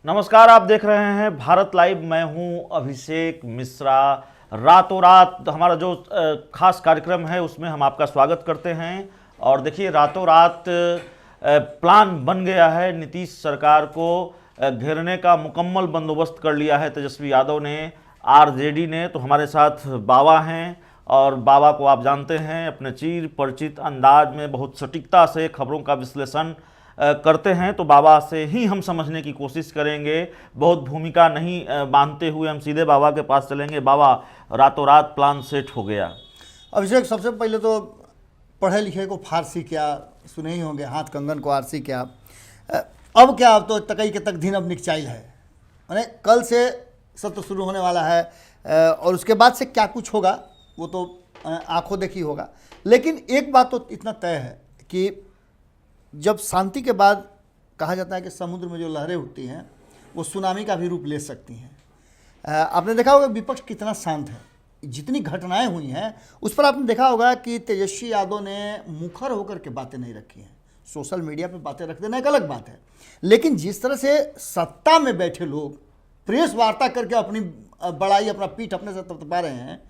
नमस्कार, आप देख रहे हैं भारत लाइव। मैं हूं अभिषेक मिश्रा। रातों रात हमारा जो खास कार्यक्रम है उसमें हम आपका स्वागत करते हैं। और देखिए, रातों रात प्लान बन गया है। नीतीश सरकार को घेरने का मुकम्मल बंदोबस्त कर लिया है तेजस्वी यादव ने, आरजेडी ने। तो हमारे साथ बाबा हैं, और बाबा को आप जानते हैं, अपने चीर परिचित अंदाज में बहुत सटीकता से खबरों का विश्लेषण करते हैं। तो बाबा से ही हम समझने की कोशिश करेंगे, बहुत भूमिका नहीं बांधते हुए हम सीधे बाबा के पास चलेंगे। बाबा, रातों रात प्लान सेट हो गया। अभिषेक, सबसे पहले तो पढ़े लिखे को फारसी क्या सुने ही होंगे, हाथ कंगन को आरसी क्या। अब क्या, अब तो तकई के तक दिन अब निकचाइल है। मैंने कल से सत्र शुरू होने वाला है, और उसके बाद से क्या कुछ होगा वो तो आंखों देखी होगा। लेकिन एक बात तो इतना तय है कि जब शांति के बाद कहा जाता है कि समुद्र में जो लहरें उठती हैं वो सुनामी का भी रूप ले सकती हैं। आपने देखा होगा विपक्ष कितना शांत है। जितनी घटनाएं हुई हैं उस पर आपने देखा होगा कि तेजस्वी यादव ने मुखर होकर के बातें नहीं रखी हैं। सोशल मीडिया पे बातें रख देना एक अलग बात है, लेकिन जिस तरह से सत्ता में बैठे लोग प्रेस वार्ता करके अपनी बड़ाई, अपना पीठ अपने से थपथपा रहे हैं,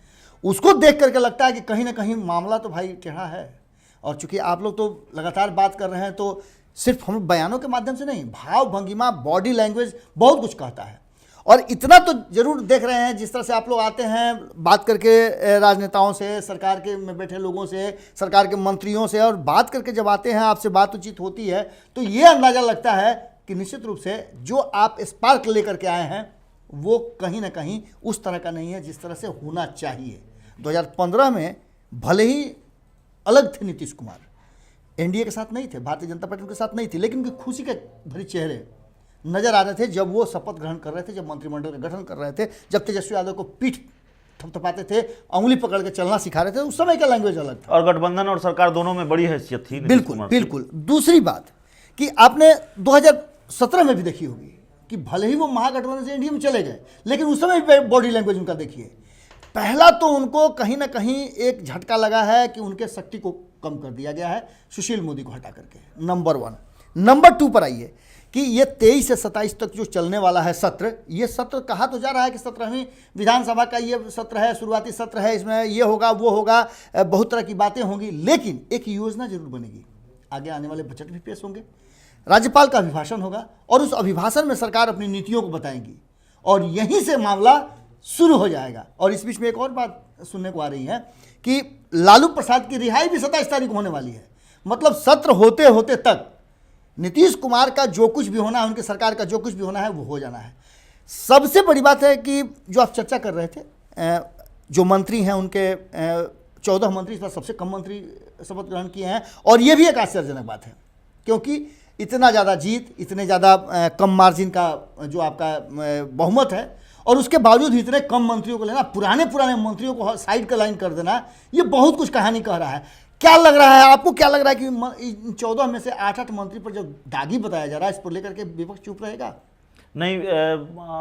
उसको देख करके लगता है कि कहीं ना कहीं मामला तो भाई टेढ़ा है। और चूंकि आप लोग तो लगातार बात कर रहे हैं, तो सिर्फ हम बयानों के माध्यम से नहीं, भाव भंगिमा, बॉडी लैंग्वेज बहुत कुछ कहता है। और इतना तो जरूर देख रहे हैं, जिस तरह से आप लोग आते हैं बात करके राजनेताओं से, सरकार के में बैठे लोगों से, सरकार के मंत्रियों से, और बात करके जब आते हैं, आपसे बात उचित होती है, तो ये अंदाज़ा लगता है कि निश्चित रूप से जो आप स्पार्क लेकर के आए हैं वो कहीं ना कहीं उस तरह का नहीं है जिस तरह से होना चाहिए। 2015 में भले ही अलग थे नीतीश कुमार, एनडीए के साथ नहीं थे, भारतीय जनता पार्टी के साथ नहीं थी, लेकिन उनकी खुशी के भरे चेहरे नजर आ रहे थे जब वो शपथ ग्रहण कर रहे थे, जब मंत्रिमंडल का गठन कर रहे थे, जब तेजस्वी यादव को पीठ थपथपाते थे, उंगली पकड़ के चलना सिखा रहे थे। उस समय का लैंग्वेज अलग था, और गठबंधन और सरकार दोनों में बड़ी हैसियत थी। बिल्कुल बिल्कुल। दूसरी बात कि आपने 2017 में भी देखी होगी कि भले ही वो महागठबंधन से एनडीए में चले गए, लेकिन उस समय भी बॉडी लैंग्वेज उनका देखिए। पहला तो उनको कहीं ना कहीं एक झटका लगा है कि उनके शक्ति को कम कर दिया गया है सुशील मोदी को हटा करके, नंबर 1। नंबर 2 पर आइए कि ये 23 से 27 तक जो चलने वाला है सत्र, ये सत्र कहा तो जा रहा है कि 17वीं विधानसभा का ये सत्र है, शुरुआती सत्र है, इसमें ये होगा वो होगा, बहुत तरह की बातें होंगी, लेकिन एक योजना जरूर बनेगी। आगे आने वाले बजट भी पेश होंगे, राज्यपाल का अभिभाषण होगा, और उस अभिभाषण में सरकार अपनी नीतियों को बताएंगी, और यहीं से मामला शुरू हो जाएगा। और इस बीच में एक और बात सुनने को आ रही है कि लालू प्रसाद की रिहाई भी 27 तारीख को होने वाली है। मतलब सत्र होते होते तक नीतीश कुमार का जो कुछ भी होना है, उनकी सरकार का जो कुछ भी होना है, वो हो जाना है। सबसे बड़ी बात है कि जो आप चर्चा कर रहे थे, जो मंत्री हैं उनके 14 मंत्री, इस बार सबसे कम मंत्री शपथ ग्रहण किए हैं, और ये भी एक आश्चर्यजनक बात है, क्योंकि इतना ज़्यादा जीत, इतने ज़्यादा कम मार्जिन का जो आपका बहुमत है, और उसके बावजूद इतने कम मंत्रियों को लेना, पुराने मंत्रियों को साइड का लाइन कर देना, ये बहुत कुछ कहानी कह रहा है। क्या लग रहा है आपको, क्या लग रहा है कि 14 में से 8 मंत्री पर जो दागी बताया जा रहा है, इस पर लेकर के विपक्ष चुप रहेगा? नहीं,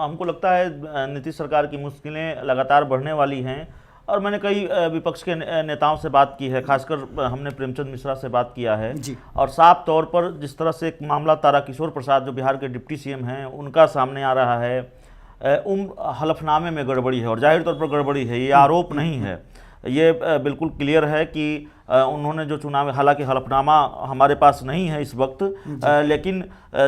हमको लगता है नीतीश सरकार की मुश्किलें लगातार बढ़ने वाली हैं। और मैंने कई विपक्ष के नेताओं से बात की है, खासकर हमने प्रेमचंद मिश्रा से बात किया है जी। और साफ तौर पर जिस तरह से एक मामला ताराकिशोर प्रसाद, जो बिहार के डिप्टी सीएम हैं, उनका सामने आ रहा है, हलफनामे में गड़बड़ी है, और जाहिर तौर पर गड़बड़ी है, ये आरोप नहीं है, ये बिल्कुल क्लियर है कि उन्होंने जो चुनाव, हालांकि हलफनामा हमारे पास नहीं है इस वक्त, लेकिन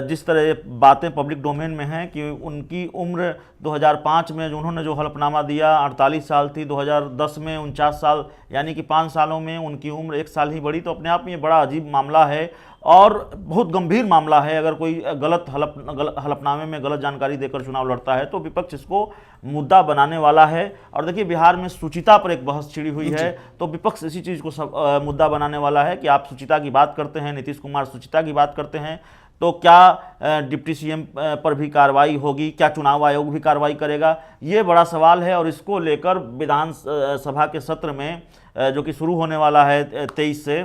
जिस तरह बातें पब्लिक डोमेन में हैं कि उनकी उम्र 2005 में जो उन्होंने जो हलफनामा दिया 48 साल थी, 2010 में 49 साल, यानी कि 5 सालों में उनकी उम्र 1 साल ही बढ़ी। तो अपने आप में ये बड़ा अजीब मामला है और बहुत गंभीर मामला है। अगर कोई गलत हलफनामे में गलत जानकारी देकर चुनाव लड़ता है तो विपक्ष इसको मुद्दा बनाने वाला है। और देखिए, बिहार में सुचिता पर एक बहस छिड़ी हुई है, तो विपक्ष इसी चीज़ को मुद्दा बनाने वाला है कि आप सुचिता की बात करते हैं, नीतीश कुमार सुचिता की बात करते हैं, तो क्या डिप्टी सीएम पर भी कार्रवाई होगी, क्या चुनाव आयोग भी कार्रवाई करेगा, ये बड़ा सवाल है। और इसको लेकर विधानसभा के सत्र में जो कि शुरू होने वाला है 23 से,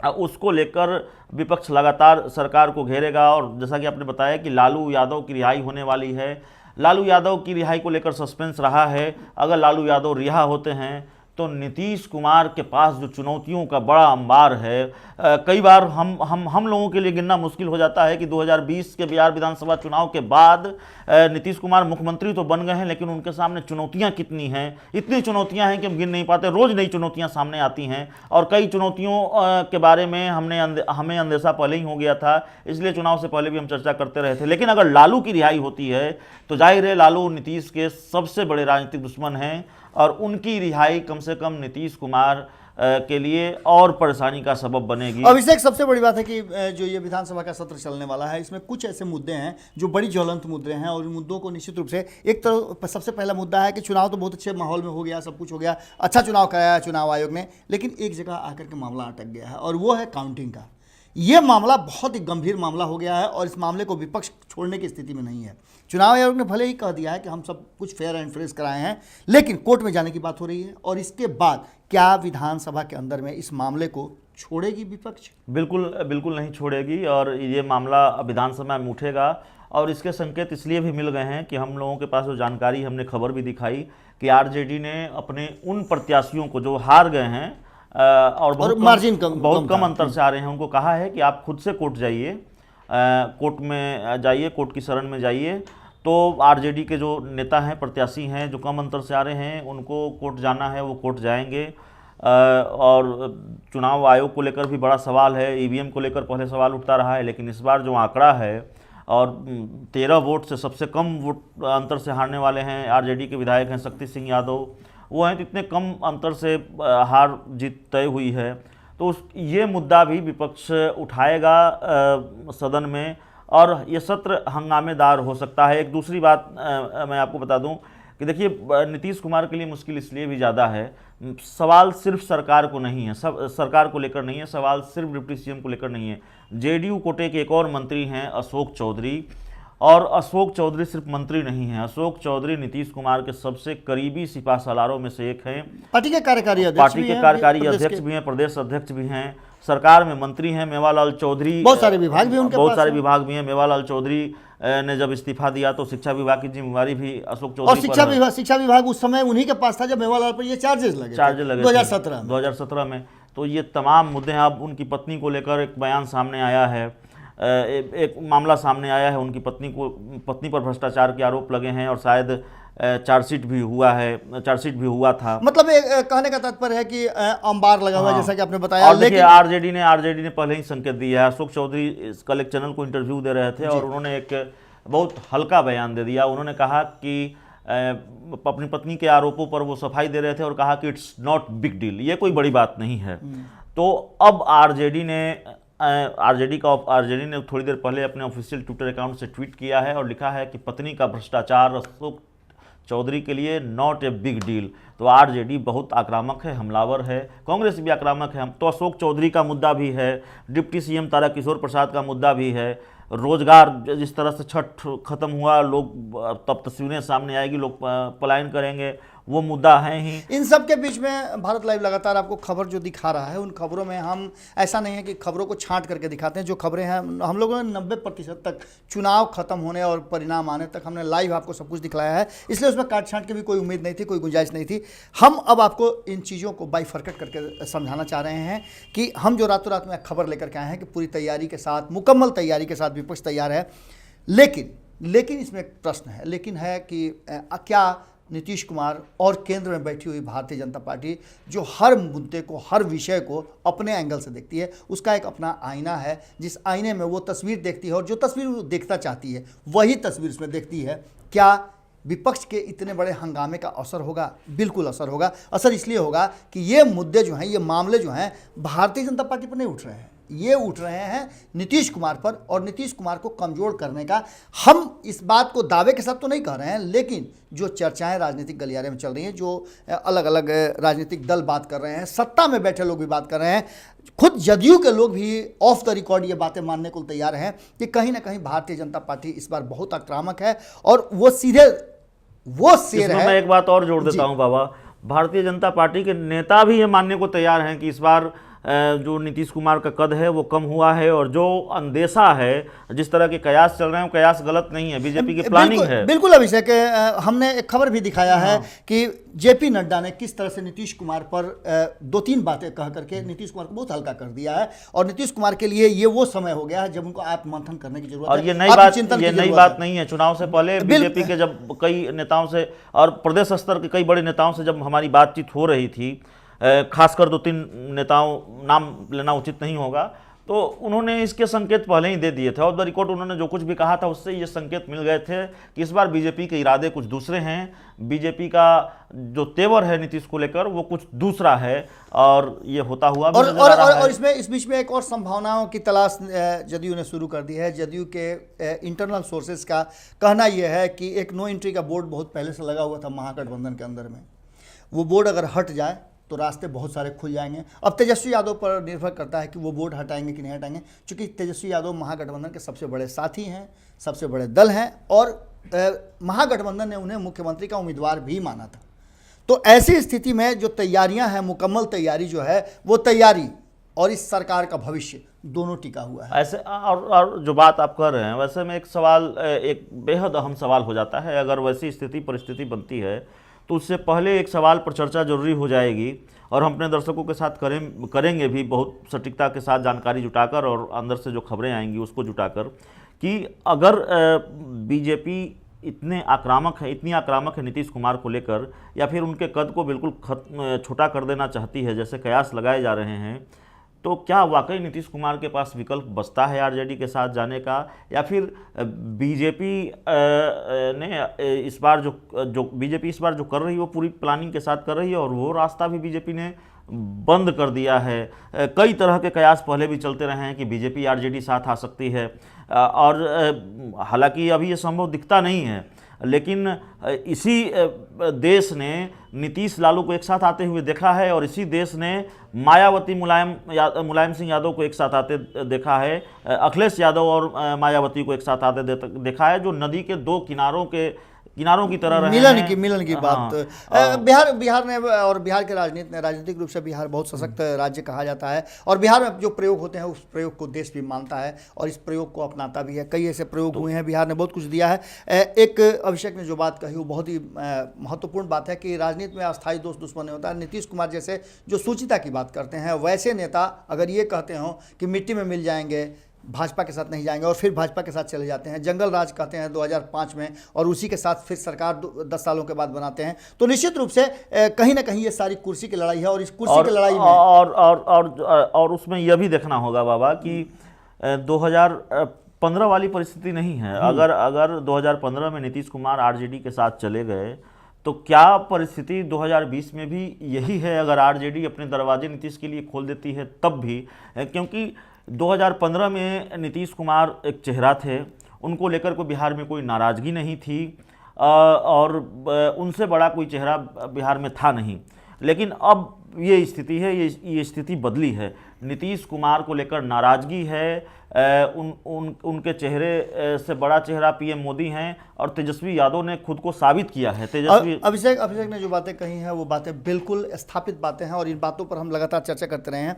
उसको लेकर विपक्ष लगातार सरकार को घेरेगा। और जैसा कि आपने बताया कि लालू यादव की रिहाई होने वाली है, लालू यादव की रिहाई को लेकर सस्पेंस रहा है। अगर लालू यादव रिहा होते हैं तो नीतीश कुमार के पास जो चुनौतियों का बड़ा अंबार है, कई बार हम लोगों के लिए गिनना मुश्किल हो जाता है कि 2020 के बिहार विधानसभा चुनाव के बाद नीतीश कुमार मुख्यमंत्री तो बन गए हैं, लेकिन उनके सामने चुनौतियां कितनी हैं, इतनी चुनौतियां हैं कि हम गिन नहीं पाते। रोज नई चुनौतियां सामने आती हैं और कई चुनौतियों के बारे में हमें अंदेशा पहले ही हो गया था, इसलिए चुनाव से पहले भी हम चर्चा करते रहे थे। लेकिन अगर लालू की रिहाई होती है तो जाहिर है लालू नीतीश के सबसे बड़े राजनीतिक दुश्मन हैं और उनकी रिहाई कम से कम नीतीश कुमार के लिए और परेशानी का सबब बनेगी। अभिषेक, सबसे बड़ी बात है कि जो ये विधानसभा का सत्र चलने वाला है, इसमें कुछ ऐसे मुद्दे हैं जो बड़ी ज्वलंत मुद्दे हैं और इन मुद्दों को निश्चित रूप से, एक तो सबसे पहला मुद्दा है कि चुनाव तो बहुत अच्छे माहौल में हो गया, सब कुछ हो गया, अच्छा चुनाव कराया चुनाव आयोग ने, लेकिन एक जगह आकर के मामला अटक गया है और वो है काउंटिंग का। ये मामला बहुत ही गंभीर मामला हो गया है और इस मामले को विपक्ष छोड़ने की स्थिति में नहीं है। चुनाव आयोग ने भले ही कह दिया है कि हम सब कुछ फेयर एंड फ्रेश कराए हैं, लेकिन कोर्ट में जाने की बात हो रही है और इसके बाद क्या विधानसभा के अंदर में इस मामले को छोड़ेगी विपक्ष? बिल्कुल नहीं छोड़ेगी और ये मामला विधानसभा में उठेगा और इसके संकेत इसलिए भी मिल गए हैं कि हम लोगों के पास जो जानकारी, हमने खबर भी दिखाई कि आरजेडी ने अपने उन प्रत्याशियों को जो हार गए हैं और बहुत कम अंतर से आ रहे हैं, उनको कहा है कि आप खुद से कोर्ट जाइए, कोर्ट में जाइए, कोर्ट की शरण में जाइए। तो आरजेडी के जो नेता हैं, प्रत्याशी हैं, जो कम अंतर से आ रहे हैं, उनको कोर्ट जाना है, वो कोर्ट जाएंगे। और चुनाव आयोग को लेकर भी बड़ा सवाल है, ईवीएम को लेकर पहले सवाल उठता रहा है, लेकिन इस बार जो आंकड़ा है और 13 वोट से सबसे कम वोट अंतर से हारने वाले हैं आरजेडी के विधायक हैं शक्ति सिंह यादव, वो हैं, तो इतने कम अंतर से हार जीत तय हुई है। तो ये मुद्दा भी विपक्ष उठाएगा सदन में और ये सत्र हंगामेदार हो सकता है। एक दूसरी बात मैं आपको बता दूं कि देखिए, नीतीश कुमार के लिए मुश्किल इसलिए भी ज़्यादा है, सवाल सिर्फ सरकार को नहीं है, सरकार को लेकर नहीं है, सवाल सिर्फ डिप्टी सीएम को लेकर नहीं है। जेडीयू कोटे के एक और मंत्री हैं अशोक चौधरी, और अशोक चौधरी सिर्फ मंत्री नहीं हैं, अशोक चौधरी नीतीश कुमार के सबसे करीबी सिपा सालारों में से एक हैं, पार्टी के कार्यकारी अध्यक्ष भी हैं, प्रदेश अध्यक्ष भी हैं, सरकार में मंत्री हैं। मेवालाल चौधरी, बहुत सारे विभाग भी उनके बहुत सारे विभाग भी हैं। मेवालाल चौधरी ने जब इस्तीफा दिया तो शिक्षा विभाग की जिम्मेवारी भी अशोक चौधरी और शिक्षा विभाग उस समय उन्हीं के पास था जब मेवालाल पर ये चार्जेस लगे 2017 में। तो ये तमाम मुद्दे हैं। अब उनकी पत्नी को लेकर एक बयान सामने आया है, एक मामला सामने आया है, उनकी पत्नी पर भ्रष्टाचार के आरोप लगे हैं और शायद चार्जशीट भी हुआ था। मतलब कहने का तात्पर्य है कि अंबार लगा हुआ, जैसा कि आपने बताया। और लेकिन आरजेडी ने पहले ही संकेत दिया है। अशोक चौधरी कल एक चैनल को इंटरव्यू दे रहे थे और उन्होंने एक बहुत हल्का बयान दे दिया। उन्होंने कहा कि अपनी पत्नी के आरोपों पर वो सफाई दे रहे थे और कहा कि इट्स नॉट बिग डील, ये कोई बड़ी बात नहीं है। तो अब आरजेडी ने थोड़ी देर पहले अपने ऑफिशियल ट्विटर अकाउंट से ट्वीट किया है और लिखा है कि पत्नी का भ्रष्टाचार अशोक चौधरी के लिए नॉट ए बिग डील। तो आरजेडी बहुत आक्रामक है, हमलावर है, कांग्रेस भी आक्रामक है। तो अशोक चौधरी का मुद्दा भी है, डिप्टी सीएम तारकिशोर प्रसाद का मुद्दा भी है, रोजगार जिस तरह से छठ खत्म हुआ, लोग तब तस्वीरें सामने आएगी, लोग पलायन करेंगे, वो मुद्दा है ही। इन सब के बीच में भारत लाइव लगातार आपको खबर जो दिखा रहा है, उन खबरों में हम ऐसा नहीं है कि खबरों को छांट करके दिखाते हैं। जो खबरें हैं हम लोगों ने 90% तक चुनाव खत्म होने और परिणाम आने तक हमने लाइव आपको सब कुछ दिखलाया है, इसलिए उसमें काट छांट की भी कोई उम्मीद नहीं थी, कोई गुंजाइश नहीं थी। हम अब आपको इन चीज़ों को बाइफरकेट करके समझाना चाह रहे हैं कि हम जो रातों रात में खबर लेकर के आए हैं कि पूरी तैयारी के साथ, मुकम्मल तैयारी के साथ विपक्ष तैयार है। लेकिन इसमें एक प्रश्न है, लेकिन है कि क्या नीतीश कुमार और केंद्र में बैठी हुई भारतीय जनता पार्टी, जो हर मुद्दे को, हर विषय को अपने एंगल से देखती है, उसका एक अपना आईना है, जिस आईने में वो तस्वीर देखती है और जो तस्वीर वो देखना चाहती है वही तस्वीर उसमें देखती है। क्या विपक्ष के इतने बड़े हंगामे का असर होगा? बिल्कुल असर होगा। असर इसलिए होगा कि ये मुद्दे जो हैं, ये मामले जो हैं, भारतीय जनता पार्टी पर नहीं उठ रहे हैं, ये उठ रहे हैं नीतीश कुमार पर, और नीतीश कुमार को कमजोर करने का। हम इस बात को दावे के साथ तो नहीं कह रहे हैं, लेकिन जो चर्चाएं राजनीतिक गलियारे में चल रही हैं, जो अलग अलग राजनीतिक दल बात कर रहे हैं, सत्ता में बैठे लोग भी बात कर रहे हैं, खुद जदयू के लोग भी ऑफ द रिकॉर्ड ये बातें मानने को तैयार हैं कि कहीं ना कहीं भारतीय जनता पार्टी इस बार बहुत आक्रामक है और वो शेर है। मैं एक बात और जोड़ देता हूं बाबा, भारतीय जनता पार्टी के नेता भी ये मानने को तैयार हैं कि इस बार जो नीतीश कुमार का कद है वो कम हुआ है, और जो अंदेशा है, जिस तरह के कयास चल रहे हैं वो कयास गलत नहीं है, बीजेपी की प्लानिंग है। बिल्कुल अभिषेक, हमने एक खबर भी दिखाया है कि जेपी नड्डा ने किस तरह से नीतीश कुमार पर 2-3 बातें कह करके नीतीश कुमार को बहुत हल्का कर दिया है, और नीतीश कुमार के लिए ये वो समय हो गया है जब उनको आत्ममंथन करने की जरूरत है। और ये नई बात नहीं है। चुनाव से पहले बीजेपी के जब कई नेताओं से और प्रदेश स्तर के कई बड़े नेताओं से जब हमारी बातचीत हो रही थी, खासकर 2-3 नेताओं, नाम लेना उचित नहीं होगा, तो उन्होंने इसके संकेत पहले ही दे दिए थे। ऑफ द रिकॉर्ड उन्होंने जो कुछ भी कहा था उससे ये संकेत मिल गए थे कि इस बार बीजेपी के इरादे कुछ दूसरे हैं, बीजेपी का जो तेवर है नीतीश को लेकर वो कुछ दूसरा है, और ये होता हुआ भी नजर आ रहा है। और इस बीच में एक और संभावनाओं की तलाश जदयू ने शुरू कर दी है। जदयू के इंटरनल सोर्सेज का कहना यह है कि एक नो एंट्री का बोर्ड बहुत पहले से लगा हुआ था महागठबंधन के अंदर में, वो बोर्ड अगर हट जाए तो रास्ते बहुत सारे खुल जाएंगे। अब तेजस्वी यादव पर निर्भर करता है कि वो बोर्ड हटाएंगे कि नहीं हटाएंगे, क्योंकि तेजस्वी यादव महागठबंधन के सबसे बड़े साथी हैं, सबसे बड़े दल हैं, और महागठबंधन ने उन्हें मुख्यमंत्री का उम्मीदवार भी माना था। तो ऐसी स्थिति में जो तैयारियां हैं, मुकम्मल तैयारी जो है, वो तैयारी और इस सरकार का भविष्य दोनों टिका हुआ है। ऐसे और जो बात आप कर रहे हैं, वैसे में एक सवाल, एक बेहद अहम सवाल हो जाता है। अगर वैसी स्थिति परिस्थिति बनती है तो उससे पहले एक सवाल पर चर्चा जरूरी हो जाएगी, और हम अपने दर्शकों के साथ करेंगे भी बहुत सटीकता के साथ, जानकारी जुटाकर और अंदर से जो खबरें आएंगी उसको जुटाकर, कि अगर बीजेपी इतनी आक्रामक है नीतीश कुमार को लेकर, या फिर उनके कद को बिल्कुल छोटा कर देना चाहती है जैसे कयास लगाए जा रहे हैं, तो क्या वाकई नीतीश कुमार के पास विकल्प बचता है आरजेडी के साथ जाने का, या फिर बीजेपी ने इस बार जो बीजेपी इस बार जो कर रही है वो पूरी प्लानिंग के साथ कर रही है, और वो रास्ता भी बीजेपी ने बंद कर दिया है। कई तरह के कयास पहले भी चलते रहे हैं कि बीजेपी आरजेडी साथ आ सकती है, और हालांकि अभी ये संभव दिखता नहीं है, लेकिन इसी देश ने नीतीश लालू को एक साथ आते हुए देखा है, और इसी देश ने मायावती मुलायम सिंह यादव को एक साथ आते देखा है, अखिलेश यादव और मायावती को एक साथ आते देखा है, जो नदी के दो किनारों की तरह रहे हैं। मिलन की बात। बिहार ने और बिहार के राजनीतिक रूप से बिहार बहुत सशक्त राज्य कहा जाता है, और बिहार में जो प्रयोग होते हैं उस प्रयोग को देश भी मानता है और इस प्रयोग को अपनाता भी है। कई ऐसे प्रयोग हुए हैं, बिहार ने बहुत कुछ दिया है। एक अभिषेक ने जो बात कही वो बहुत ही महत्वपूर्ण बात है कि राजनीति में अस्थायी दोस्त दुश्मन नहीं होता है। नीतीश कुमार जैसे जो सूचिता की बात करते हैं, वैसे नेता अगर ये कहते हों कि मिट्टी में मिल जाएंगे, भाजपा के साथ नहीं जाएंगे, और फिर भाजपा के साथ चले जाते हैं, जंगल राज कहते हैं 2005 में, और उसी के साथ फिर सरकार 10 सालों के बाद बनाते हैं, तो निश्चित रूप से कहीं ना कहीं ये सारी कुर्सी की लड़ाई है, और इस कुर्सी की लड़ाई में और उसमें यह भी देखना होगा बाबा कि 2015 वाली परिस्थिति नहीं है। अगर 2015 में नीतीश कुमार आरजेडी के साथ चले गए तो क्या परिस्थिति 2020 में भी यही है? अगर आरजेडी अपने दरवाजे नीतीश के लिए खोल देती है तब भी, क्योंकि 2015 में नीतीश कुमार एक चेहरा थे, उनको लेकर कोई बिहार में कोई नाराज़गी नहीं थी, और उनसे बड़ा कोई चेहरा बिहार में था नहीं। लेकिन अब ये स्थिति है, ये स्थिति बदली है। नीतीश कुमार को लेकर नाराज़गी है, उनके चेहरे से बड़ा चेहरा पीएम मोदी हैं, और तेजस्वी यादव ने खुद को साबित किया है। अभिषेक ने जो बातें कही हैं वो बातें बिल्कुल स्थापित बातें हैं, और इन बातों पर हम लगातार चर्चा करते रहे हैं।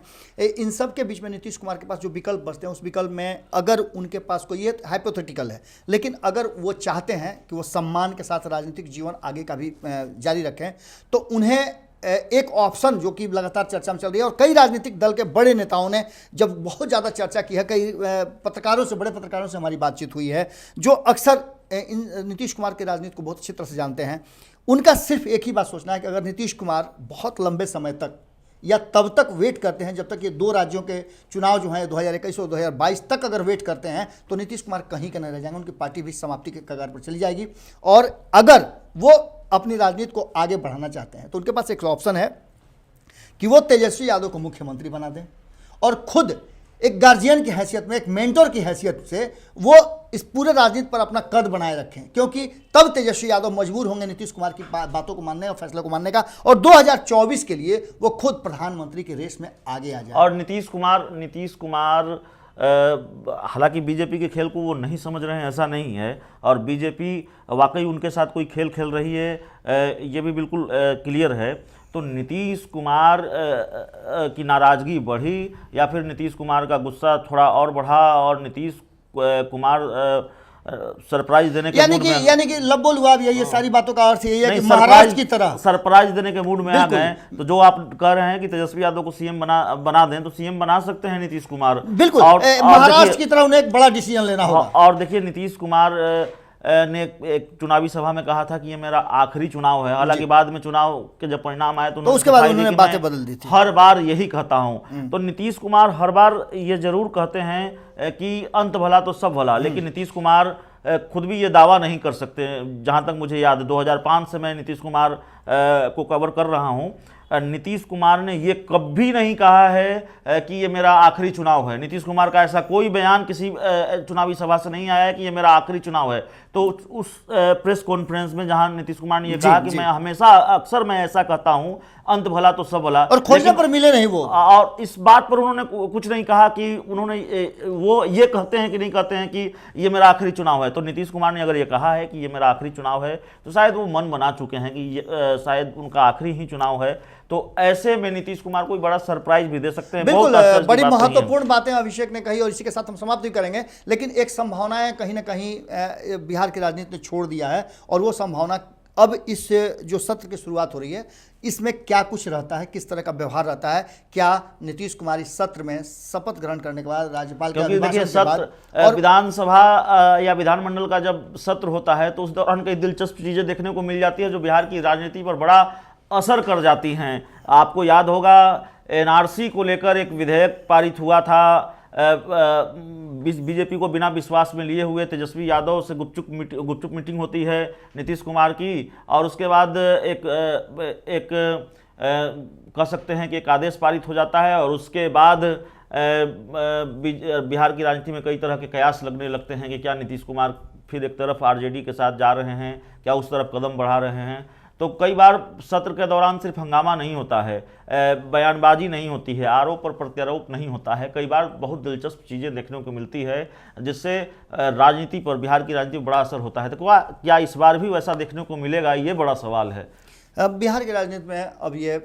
इन सब के बीच में नीतीश कुमार के पास जो विकल्प बचते हैं, उस विकल्प में अगर उनके पास कोई, ये हाइपोथेटिकल है, लेकिन अगर वो चाहते हैं कि वो सम्मान के साथ राजनीतिक जीवन आगे का भी जारी रखें, तो उन्हें एक ऑप्शन जो कि लगातार चर्चा में चल रही है, और कई राजनीतिक दल के बड़े नेताओं ने जब बहुत ज़्यादा चर्चा की है, कई बड़े पत्रकारों से हमारी बातचीत हुई है जो अक्सर नीतीश कुमार के राजनीति को बहुत अच्छी तरह से जानते हैं, उनका सिर्फ एक ही बात सोचना है कि अगर नीतीश कुमार बहुत लंबे समय तक या तब तक वेट करते हैं जब तक ये 2 राज्यों के चुनाव जो हैं 2021 और 2022 तक अगर वेट करते हैं, तो नीतीश कुमार कहीं का नहीं रह जाएंगे, उनकी पार्टी भी समाप्ति के कगार पर चली जाएगी। और अगर वो अपनी राजनीति को आगे बढ़ाना चाहते हैं तो उनके पास एक ऑप्शन है कि वो तेजस्वी यादव को मुख्यमंत्री बना दें, और खुद एक गार्जियन की हैसियत में, एक मेंटर की हैसियत से वो इस पूरे राजनीति पर अपना कद बनाए रखें, क्योंकि तब तेजस्वी यादव मजबूर होंगे नीतीश कुमार की बातों को मानने का, फैसले को मानने का, और 2024 के लिए वो खुद प्रधानमंत्री के रेस में आगे आ जाए। और नीतीश कुमार हालांकि बीजेपी के खेल को वो नहीं समझ रहे हैं, ऐसा नहीं है, और बीजेपी वाकई उनके साथ कोई खेल खेल रही है, ये भी बिल्कुल क्लियर है। तो नीतीश कुमार की नाराज़गी बढ़ी या फिर नीतीश कुमार का गुस्सा थोड़ा और बढ़ा और नीतीश कुमार सरप्राइज देने के मूड में, यानी कि लब्बो लुआब ये सारी बातों का अर्थ यही है कि महाराज की तरह सरप्राइज देने के मूड में आ गए। तो जो आप कह रहे हैं कि तेजस्वी यादव को सीएम बना दें, तो सीएम बना सकते हैं नीतीश कुमार, बिल्कुल। और महाराष्ट्र की तरह उन्हें एक बड़ा डिसीजन लेना होगा। और देखिए नीतीश कुमार ने एक चुनावी सभा में कहा था कि ये मेरा आखिरी चुनाव है। हालांकि बाद में चुनाव के जब परिणाम आए तो उसके बाद उन्होंने बातें बदल दी थी। हर बार यही कहता हूं। तो नीतीश कुमार हर बार ये जरूर कहते हैं कि अंत भला तो सब भला, लेकिन नीतीश कुमार खुद भी ये दावा नहीं कर सकते। जहां तक मुझे याद है 2005 से मैं नीतीश कुमार को कवर कर रहा हूं। नीतीश कुमार ने ये कभी नहीं कहा है कि ये मेरा आखिरी चुनाव है। नीतीश कुमार का ऐसा कोई बयान किसी चुनावी सभा से नहीं आया है कि ये मेरा आखिरी चुनाव है। तो उस प्रेस कॉन्फ्रेंस में जहां नीतीश कुमार ने ये कहा कि मैं हमेशा अक्सर मैं ऐसा कहता हूं, अंत भला तो सब भला, और खोजने पर मिले नहीं वो। और इस बात पर उन्होंने कुछ नहीं कहा कि उन्होंने वो ये कहते हैं कि नहीं कहते हैं कि ये मेरा आखिरी चुनाव है। तो नीतीश कुमार ने अगर ये कहा है कि ये मेरा आखिरी चुनाव है तो शायद वो मन बना चुके हैं कि शायद उनका आखिरी ही चुनाव है। तो ऐसे में नीतीश कुमार को बड़ा सरप्राइज भी दे सकते हैं। बिल्कुल, बड़ी महत्वपूर्ण बातें अभिषेक ने कही और इसी के साथ हम समाप्त भी करेंगे। लेकिन एक संभावना कहीं ना कहीं बिहार की राजनीति ने छोड़ दिया है, और वो संभावना अब इस जो सत्र की शुरुआत हो रही है इसमें क्या कुछ रहता है, किस तरह का व्यवहार रहता है। क्या नीतीश कुमार इस सत्र में शपथ ग्रहण करने के बाद राज्यपाल के देखिए सत्र विधानसभा या विधानमंडल का जब सत्र होता है तो उस दौरान कई दिलचस्प चीजें देखने को मिल जाती है जो बिहार की राजनीति पर बड़ा असर कर जाती हैं। आपको याद होगा एनआरसी को लेकर एक विधेयक पारित हुआ था। बीजेपी को बिना विश्वास में लिए हुए तेजस्वी यादव से गुपचुप मीटिंग होती है नीतीश कुमार की, और उसके बाद एक कह सकते हैं कि एक आदेश पारित हो जाता है। और उसके बाद बिहार की राजनीति में कई तरह के कयास लगने लगते हैं कि क्या नीतीश कुमार फिर एक तरफ आरजेडी के साथ जा रहे हैं, क्या उस तरफ कदम बढ़ा रहे हैं। तो कई बार सत्र के दौरान सिर्फ हंगामा नहीं होता है, बयानबाजी नहीं होती है, आरोप और प्रत्यारोप नहीं होता है। कई बार बहुत दिलचस्प चीज़ें देखने को मिलती है जिससे राजनीति पर, बिहार की राजनीति पर बड़ा असर होता है। तो क्या इस बार भी वैसा देखने को मिलेगा, ये बड़ा सवाल है। अब बिहार की राजनीति में अब ये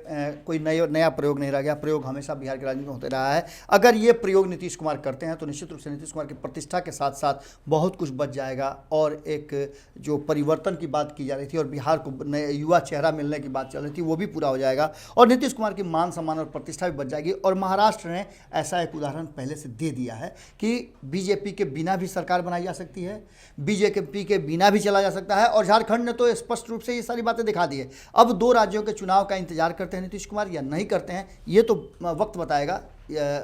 कोई नया प्रयोग नहीं रह गया। प्रयोग हमेशा बिहार की राजनीति में होते रहा है। अगर ये प्रयोग नीतीश कुमार करते हैं तो निश्चित रूप से नीतीश कुमार की प्रतिष्ठा के साथ साथ बहुत कुछ बच जाएगा। और एक जो परिवर्तन की बात की जा रही थी और बिहार को नए युवा चेहरा मिलने की बात चल रही थी वो भी पूरा हो जाएगा, और नीतीश कुमार की मान सम्मान और प्रतिष्ठा भी बच जाएगी। और महाराष्ट्र ने ऐसा एक उदाहरण पहले से दे दिया है कि बीजेपी के बिना भी सरकार बनाई जा सकती है, बीजेपी के बिना भी चला जा सकता है। और झारखंड ने तो स्पष्ट रूप से ये सारी बातें दिखा दी है। अब 2 राज्यों के चुनाव का इंतजार करते हैं नीतीश कुमार या नहीं करते हैं, ये तो वक्त बताएगा,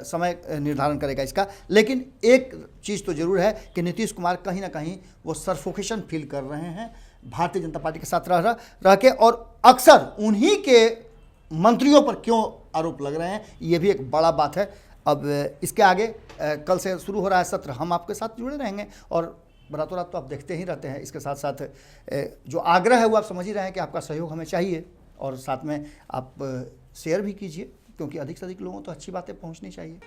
समय निर्धारण करेगा इसका। लेकिन एक चीज़ तो जरूर है कि नीतीश कुमार कहीं ना कहीं वो सरफोकेशन फील कर रहे हैं भारतीय जनता पार्टी के साथ रह के, और अक्सर उन्हीं के मंत्रियों पर क्यों आरोप लग रहे हैं, ये भी एक बड़ा बात है। अब इसके आगे कल से शुरू हो रहा है सत्र, हम आपके साथ जुड़े रहेंगे और रातों रात तो आप देखते ही रहते हैं। इसके साथ साथ जो आग्रह है वो आप समझ ही रहे हैं कि आपका सहयोग हमें चाहिए, और साथ में आप शेयर भी कीजिए क्योंकि अधिक से अधिक लोगों तो अच्छी बातें पहुंचनी चाहिए।